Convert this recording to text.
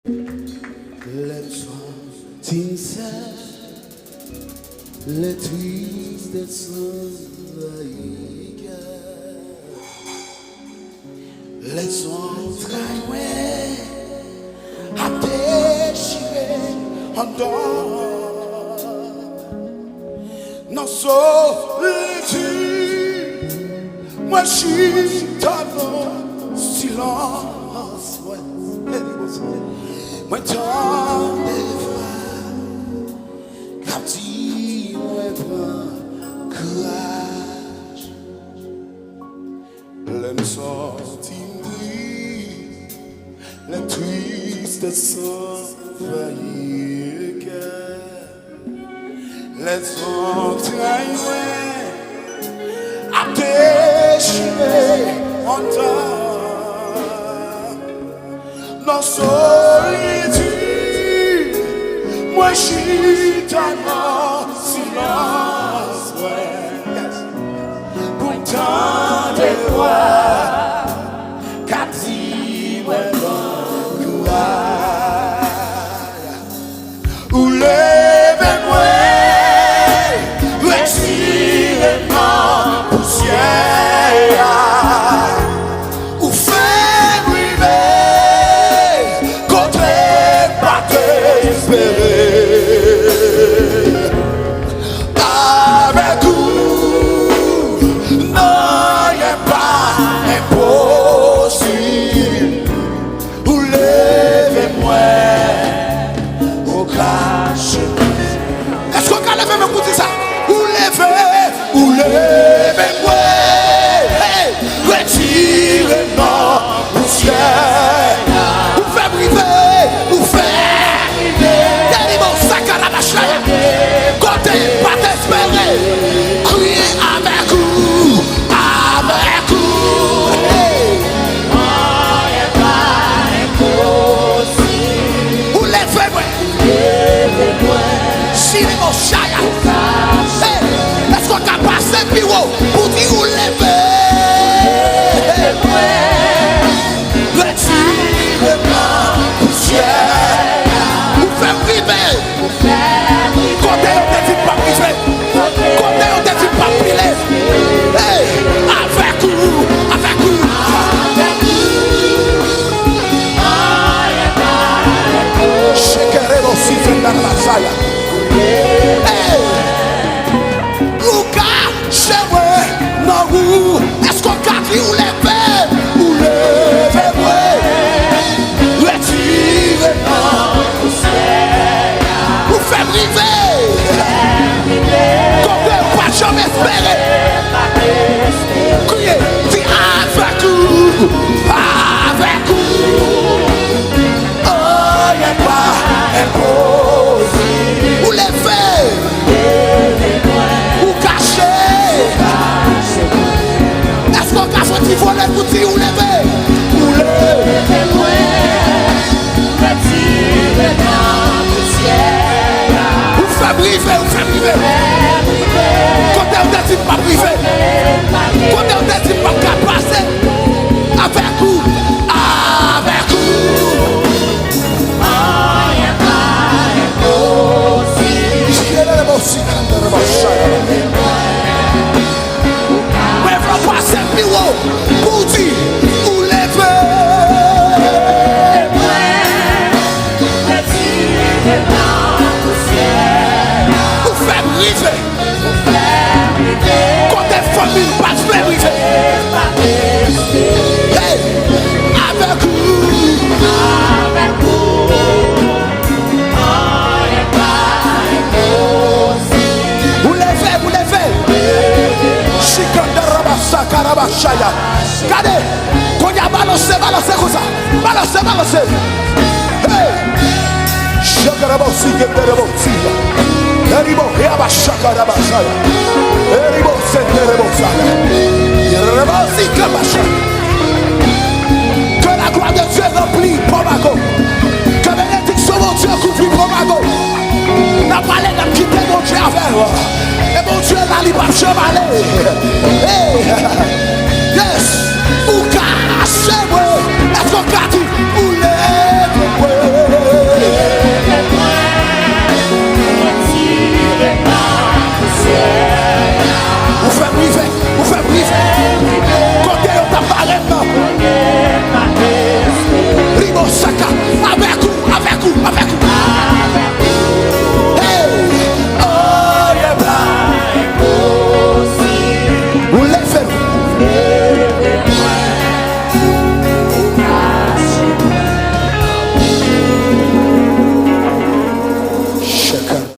Let's sincère, les tristes s'envahissent. Les entrailles à déchirer en dehors. Non, solitude, moi je suis dans silence. Moi t'en défends, car tu me prends courage. Les sentiments, les tristes s'envahissent. Les entrailles à déchirer en temps. Non solitude, moi je suis tellement silence. Pourtant des fois, car tu me prends courage. Ou levez-moi, retirez-moi poussière. Ou faites briver, contre pas espérer. Avec vous, non, y a pas impossible. Ou levez-moi, au cache. Est-ce qu'on peut lever me pour dire ça? Ou levez-moi, retirez-moi poussière. Ou fait briver, ou fait briver. T'es sac à la bachaya. Côté pas t'espérer. Criez avec vous, avec vous. Ou levez-moi, si les mots chaya. Est-ce qu'on a passé plus haut pour dire ou lever? Retirez-moi poussière. Vous faites priver. Côté on ne dit pas priver. Côté on ne dit pas priver. Avec vous, avec vous. Chekerez aussi dans la salle. Est-ce qu'on a dit ou levez? Ou levez-moi, retirez-moi poussière. Vous faites briver, qu'on ne peut pas jamais espérer. Criez, dis avec vous, avec vous. Oh, il n'est pas impossible. Vous levez, vous cachez. Est-ce qu'on a fait voler pour dire ou lever? Ou levez-moi, retirez-moi poussière. Vous faites briver, vous faites briver. Quand on ne dit pas briver, quand on ne dit pas qu'à passer, avec vous, avec vous. Oh, il n'y a pas impossible. Mais vous passez plus haut pour dire ou lever. Vous faites briver. Quand des familles passent, faites briver. Hey, avec vous. Avec vous. Vous levez, vous levez. Sakarabashaya. Regardez, quand il y a balancé, balancé comme ça. Balancé, balancé. Hey! Shakarabosi, Geberabosi. Eribo, Yabashakarabashaya. Eribo, Senderebosaya. Yerebosi, Kabashaya. Que la gloire de Dieu remplit Pomago. Que bénédiction mon Dieu couvre Pomago. N'a pas l'air de quitter mon Dieu avec moi. Et mon Dieu n'a pas chevaler. Hey! Yes!